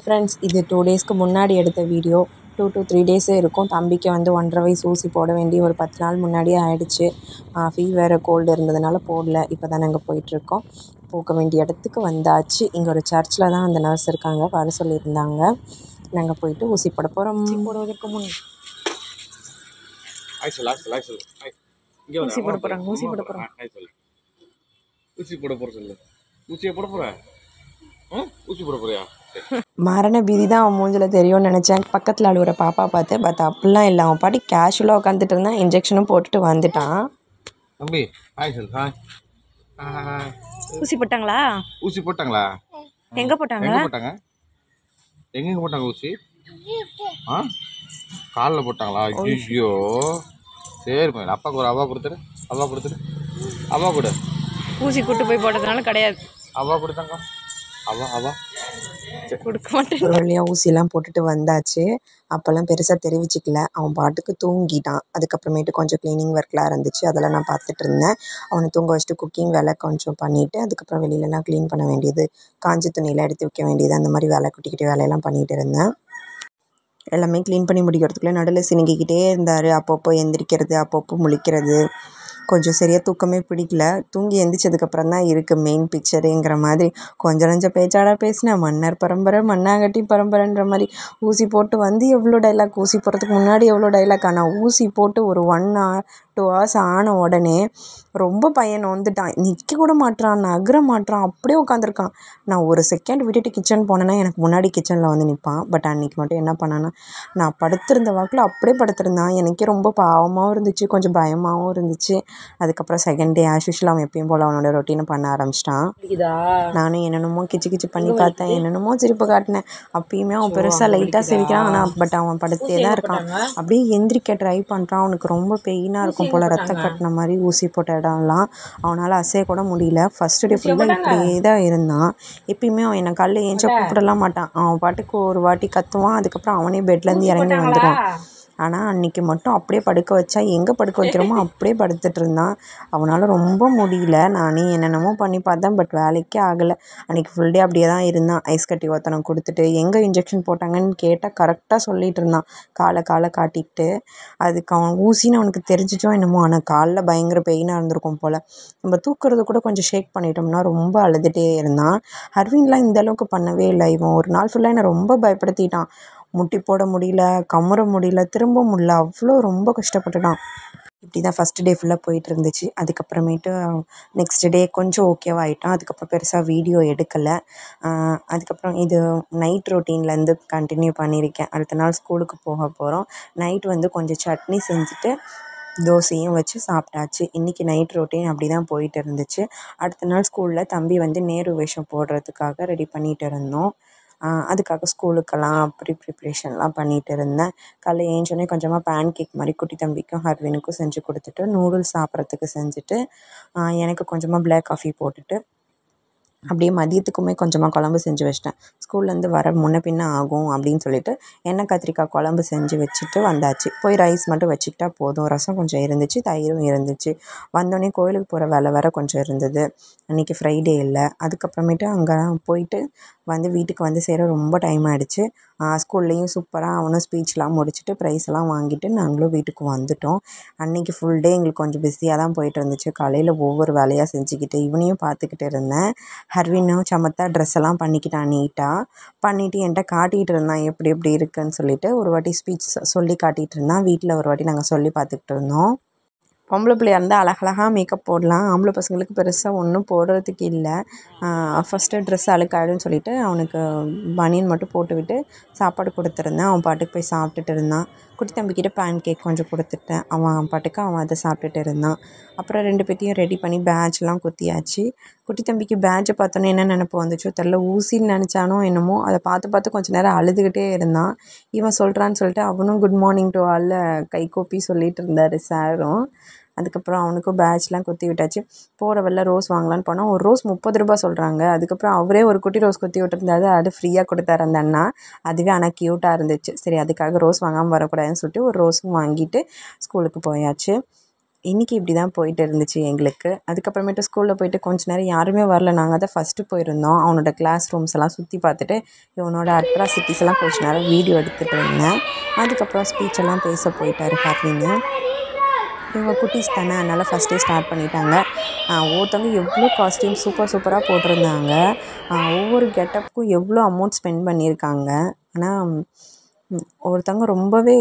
Friends, இது 2 டேஸ்க்கு முன்னாடி எடுத்த வீடியோ. 2 to 3 டேஸே இருக்கும். தம்பிக்கு வந்து 1.5 வயசு ஊசி போட வேண்டிய ஒரு 10 நாள் முன்னாடியே ஆகிடுச்சு. ஃபீவர் கோல்டு இருந்ததுனால போடல. இப்போ தான் நாங்கள் போயிட்டுருக்கோம். போக வேண்டிய இடத்துக்கு வந்தாச்சு. இங்கே ஒரு சர்ச்சில் தான் அந்த நர்ஸ் இருக்காங்க, வர சொல்லியிருந்தாங்க. நாங்கள் போயிட்டு ஊசி போட போகிறோம். ஊசி போடுவதற்கு முன் ஊசி போட போகிறாங்க. ஊசி போட போகிறோம். ஊசி போட போகிற சொல்லு. ஊசியை போட போகிற? ஊசி போட போறியா? மரண பீதி தான் அவன் மூஞ்சில் தெரியும்னு நினச்சேன். பக்கத்தில் அழுவுற பாப்பா பார்த்து அப்படிலாம் இல்லை. அவன் பாட்டி கேஷுவலாக உட்காந்துட்டு இருந்தான். இன்ஜெக்ஷனும் போட்டுட்டு வந்துட்டான். தம்பி ஹாய் சொல். ஹாய். ஊசி போட்டாங்களா? ஊசி போட்டாங்களா? எங்கே போட்டாங்க? எங்கே போட்டாங்க? எங்கெங்கே போட்டாங்க ஊசி? காலில் போட்டாங்களா? ஐயோ சரி மேடம். அப்பாவுக்கு ஒரு அவ்வா கொடுத்துரு. அவ்வா கொடுத்துரு. அவ்வா கொடு. ஊசி கூட்டு போய் போட்டதுனால கிடையாது. அவ்வா கொடுத்தாங்க. அவ்வா அவ்வா கொடுக்க மாட்டேன். ஒரு வழியாக ஊசிலாம் போட்டுட்டு வந்தாச்சு. அப்போல்லாம் பெருசாக தெரிவிச்சிக்கல. அவன் பாட்டுக்கு தூங்கிட்டான். அதுக்கப்புறமேட்டு கொஞ்சம் க்ளீனிங் ஒர்க்லாம் இருந்துச்சு, அதெல்லாம் நான் பார்த்துட்டு இருந்தேன். அவனை தூங்க வச்சுட்டு குக்கிங் வேலை கொஞ்சம் பண்ணிவிட்டு, அதுக்கப்புறம் வெளியிலலாம் க்ளீன் பண்ண வேண்டியது, காஞ்ச துணியெல்லாம் எடுத்து வைக்க வேண்டியது, அந்த மாதிரி வேலை குட்டி குட்டி வேலையெல்லாம் பண்ணிகிட்டு இருந்தேன். எல்லாமே க்ளீன் பண்ணி முடிக்கிறதுக்குள்ளே நடுவில் சினுங்கிக்கிட்டே இருந்தார். அப்பப்போ எந்திரிக்கிறது, அப்பப்போ முழிக்கிறது. கொஞ்சம் சரியாக தூக்கமே பிடிக்கல. தூங்கி எந்திரிச்சதுக்கப்புறம் தான் இருக்குது மெயின் பிக்சருங்கிற மாதிரி. கொஞ்சம் நஞ்ச பேச்சாடா பேசினேன். மன்னர் பரம்பரை, மண்ணாங்கட்டி பரம்பரைன்ற மாதிரி. ஊசி போட்டு வந்து எவ்வளோ டைலாக், ஊசி போடுறதுக்கு முன்னாடி எவ்வளோ டைலாக். ஆனால் ஊசி போட்டு ஒரு 1 hour 2 hours ஆன உடனே ரொம்ப பையன் வந்துட்டான். நிற்க கூட மாட்றான், நகர மாட்றான், அப்படியே உட்காந்துருக்கான். நான் ஒரு செகண்ட் விட்டுட்டு கிச்சன் போனேன்னா எனக்கு முன்னாடி கிச்சனில் வந்து நிற்பான். பட் அன்றைக்கி மட்டும் என்ன பண்ணான்னா, நான் படுத்திருந்த வாக்கில் அப்படியே படுத்திருந்தான். எனக்கே ரொம்ப பாவமாகவும் இருந்துச்சு, கொஞ்சம் பயமாகவும் இருந்துச்சு. அதுக்கப்புறம் செகண்ட் டே ஆஸ் யூஷுவல் அவன் எப்பயும் போல் அவனோட ரொட்டீனை பண்ண ஆரம்பிச்சிட்டான். நானும் என்னென்னமோ கிச்சு கிச்சு பண்ணி பார்த்தேன், என்னென்னமோ சிரிப்பு காட்டினேன். அப்பயுமே அவன் பெருசாக லைட்டாக சிரிக்கிறான். ஆனால் பட் அவன் படுத்தே தான் இருக்கான். அப்படியே எந்திரிக்க ட்ரை பண்ணுறான். அவனுக்கு ரொம்ப பெயினாக இருக்கும் போல், ரத்தம் கட்டின மாதிரி ஊசி போட்ட இடம்லாம். அவனால் அசைய கூட முடியல. ஃபஸ்ட்டு டே ஃபுல்லாக இப்படியே தான் இருந்தான். எப்பயுமே அவன் என்னை காலையில் ஏஞ்சா கூப்பிடலாம் மாட்டான். அவன் பாட்டுக்கு ஒரு வாட்டி கத்துவான், அதுக்கப்புறம் அவனே பெட்லேருந்து இறங்கி வந்துடுவான். ஆனால் அன்றைக்கி மட்டும் அப்படியே படுக்க வச்சா எங்கே படுக்க வைக்கிறோமோ அப்படியே படுத்துட்டு இருந்தான். அவனால் ரொம்ப முடியல. நானே என்னென்னமோ பண்ணி பார்த்தேன், பட் வேலைக்கே ஆகலை. அன்றைக்கி ஃபுல் டே அப்படியே தான் இருந்தான். ஐஸ் கட்டி ஒத்தனை கொடுத்துட்டு எங்கே இன்ஜெக்ஷன் போட்டாங்கன்னு கேட்டால் கரெக்டாக சொல்லிகிட்டு இருந்தான், காலை காட்டிக்கிட்டு. அதுக்கு அவன் ஊசின்னு அவனுக்கு தெரிஞ்சிச்சோ என்னமோ, ஆனால் காலில் பயங்கர பெயினாக இருந்திருக்கும் போல். நம்ம தூக்குறது கூட கொஞ்சம் ஷேக் பண்ணிட்டோம்னா ரொம்ப அழுதுகிட்டே இருந்தான். ஹர்வின்லாம் இந்தளவுக்கு பண்ணவே இல்லை. இவன் ஒரு நாள் ஃபுல்லாக என்னை ரொம்ப பயப்படுத்திட்டான். முட்டி போட முடியல, கமுற முடியல, திரும்ப முடியல, அவ்வளோ ரொம்ப கஷ்டப்பட்டுட்டான். இப்படி தான் ஃபஸ்ட்டு டே ஃபுல்லாக போயிட்டு இருந்துச்சு. அதுக்கப்புறமேட்டு நெக்ஸ்ட் டே கொஞ்சம் ஓகேவாகிட்டான். அதுக்கப்புறம் பெருசாக வீடியோ எடுக்கலை. அதுக்கப்புறம் இது நைட் ரொட்டீன்லேருந்து கண்டினியூ பண்ணியிருக்கேன். அடுத்த நாள் ஸ்கூலுக்கு போக போகிறோம். நைட் வந்து கொஞ்சம் சட்னி செஞ்சுட்டு தோசையும் வச்சு சாப்பிட்டாச்சு. இன்றைக்கி நைட் ரொட்டீன் அப்படி தான் போயிட்டு இருந்துச்சு. அடுத்த நாள் ஸ்கூலில் தம்பி வந்து நேரு வேஷம் போடுறதுக்காக ரெடி பண்ணிகிட்டு இருந்தோம். அதுக்காக ஸ்கூலுக்கெல்லாம் ப்ரிப்ரேஷன்லாம் பண்ணிகிட்டு இருந்தேன். காலைல ஏஞ்சோடனே கொஞ்சமாக பேன் கேக் மாதிரி குட்டி தம்பிக்கும் ஹர்வினுக்கும் செஞ்சு கொடுத்துட்டு, நூடுல்ஸ் சாப்பிட்றதுக்கு செஞ்சுட்டு, எனக்கு கொஞ்சமாக பிளாக் காஃபி போட்டுட்டு, அப்படியே மதியத்துக்குமே கொஞ்சமாக குழம்பு செஞ்சு வச்சிட்டேன். ஸ்கூல்லேருந்து வர முன்ன பின்ன ஆகும் அப்படின்னு சொல்லிட்டு எண்ணெய் கத்திரிக்காய் குழம்பு செஞ்சு வச்சுட்டு வந்தாச்சு. போய் ரைஸ் மட்டும் வச்சுக்கிட்டா போதும். ரசம் கொஞ்சம் இருந்துச்சு, தயிரும் இருந்துச்சு. வந்தோடனே கோயிலுக்கு போகிற வேலை வேறு கொஞ்சம் இருந்தது. அன்றைக்கி ஃப்ரைடே இல்லை. அதுக்கப்புறமேட்டு அங்கே போயிட்டு வந்து வீட்டுக்கு வந்து சேர ரொம்ப டைம் ஆகிடுச்சு. ஸ்கூல்லேயும் சூப்பராக அவனும் ஸ்பீச்லாம் முடிச்சுட்டு ப்ரைஸ்லாம் வாங்கிட்டு நாங்களும் வீட்டுக்கு வந்துட்டோம். அன்றைக்கி ஃபுல் டே எங்களுக்கு கொஞ்சம் பிஸியாக தான் போயிட்டு இருந்துச்சு. காலையில் ஒவ்வொரு வேலையாக செஞ்சுக்கிட்டு இவனையும் பார்த்துக்கிட்டு இருந்தேன். ஹர்வினும் சமத்தா ட்ரெஸ் எல்லாம் பண்ணிக்கிட்டான் நீட்டாக. பண்ணிவிட்டு என்கிட்ட காட்டிகிட்டு இருந்தான் எப்படி எப்படி இருக்குதுன்னு சொல்லிட்டு. ஒரு வாட்டி ஸ்பீச் சொல்லி காட்டிகிட்டு இருந்தான். வீட்டில் ஒரு வாட்டி நாங்கள் சொல்லி பார்த்துக்கிட்டு இருந்தோம். பொம்பளை பிள்ளையாக இருந்தால் அழகழகாக மேக்கப் போடலாம். ஆம்பளை பசங்களுக்கு பெருசாக ஒன்றும் போடுறதுக்கு இல்லை. ஃபஸ்ட்டு ட்ரெஸ் அழுக்காயிடுன்னு சொல்லிவிட்டு அவனுக்கு பனியன் மட்டும் போட்டுவிட்டு சாப்பாடு கொடுத்துருந்தேன். அவன் பாட்டுக்கு போய் சாப்பிட்டுட்டு இருந்தான். குட்டி தம்பிக்கிட்ட பேன் கேக் கொஞ்சம் கொடுத்துட்டேன். அவன் பாட்டுக்கு அவன் அதை சாப்பிட்டுட்டு இருந்தான். அப்புறம் 2 பேத்தையும் ரெடி பண்ணி பேட்ச்லாம் குத்தியாச்சு. குட்டி தம்பிக்கு பேட்சை பார்த்தோன்னே என்ன நினப்பு வந்துச்சோ தெரில, ஊசின்னு நினச்சானோ என்னமோ, அதை பார்த்து கொஞ்சம் நேரம் அழுதுகிட்டே இருந்தான். இவன் சொல்கிறான்னு சொல்லிட்டு அவனும் குட் மார்னிங் டு ஆலில் கை கூப்பி சொல்லிகிட்டு இருந்தார் சாரும். அதுக்கப்புறம் அவனுக்கும் பேட்ச்லாம் குத்தி விட்டாச்சு. போகிற வழில ரோஸ் வாங்கலான்னு போனால் ஒரு ரோஸ் 30 ரூபா சொல்கிறாங்க. அதுக்கப்புறம் அவரே ஒரு குட்டி ரோஸ் குத்தி விட்டுருந்தாரு, அது ஃப்ரீயாக கொடுத்தாரு அந்த அண்ணா. அதுவே ஆனால் க்யூட்டாக இருந்துச்சு. சரி அதுக்காக ரோஸ் வாங்காமல் வரக்கூடாதுன்னு சொல்லிட்டு ஒரு ரோஸும் வாங்கிட்டு ஸ்கூலுக்கு போயாச்சு. இன்றைக்கி இப்படி தான் போயிட்டு இருந்துச்சு எங்களுக்கு. அதுக்கப்புறமேட்டு ஸ்கூலில் போயிட்டு கொஞ்ச நேரம் யாருமே வரல. நாங்கள் தான் ஃபஸ்ட்டு போயிருந்தோம். அவனோட கிளாஸ் ரூம்ஸ் எல்லாம் சுற்றி பார்த்துட்டு இவனோட அட்ராசிட்டிஸ் எல்லாம் கொஞ்ச நேரம் வீடியோ எடுத்துகிட்டு இருந்தேன். அதுக்கப்புறம் ஸ்பீச் எல்லாம் பேச போயிட்டார் ஹாப்பின்னு. இவங்க குட்டீஸ் தானே, அதனால் ஃபஸ்ட்டே ஸ்டார்ட் பண்ணிட்டாங்க. ஒவ்வொருத்தவங்க எவ்வளோ காஸ்டியூம் சூப்பராக போட்டிருந்தாங்க. ஒவ்வொரு கெட்டப்புக்கும் எவ்வளோ அமௌண்ட் ஸ்பெண்ட் பண்ணியிருக்காங்க. ஆனால் ஒருத்தவங்க ரொம்பவே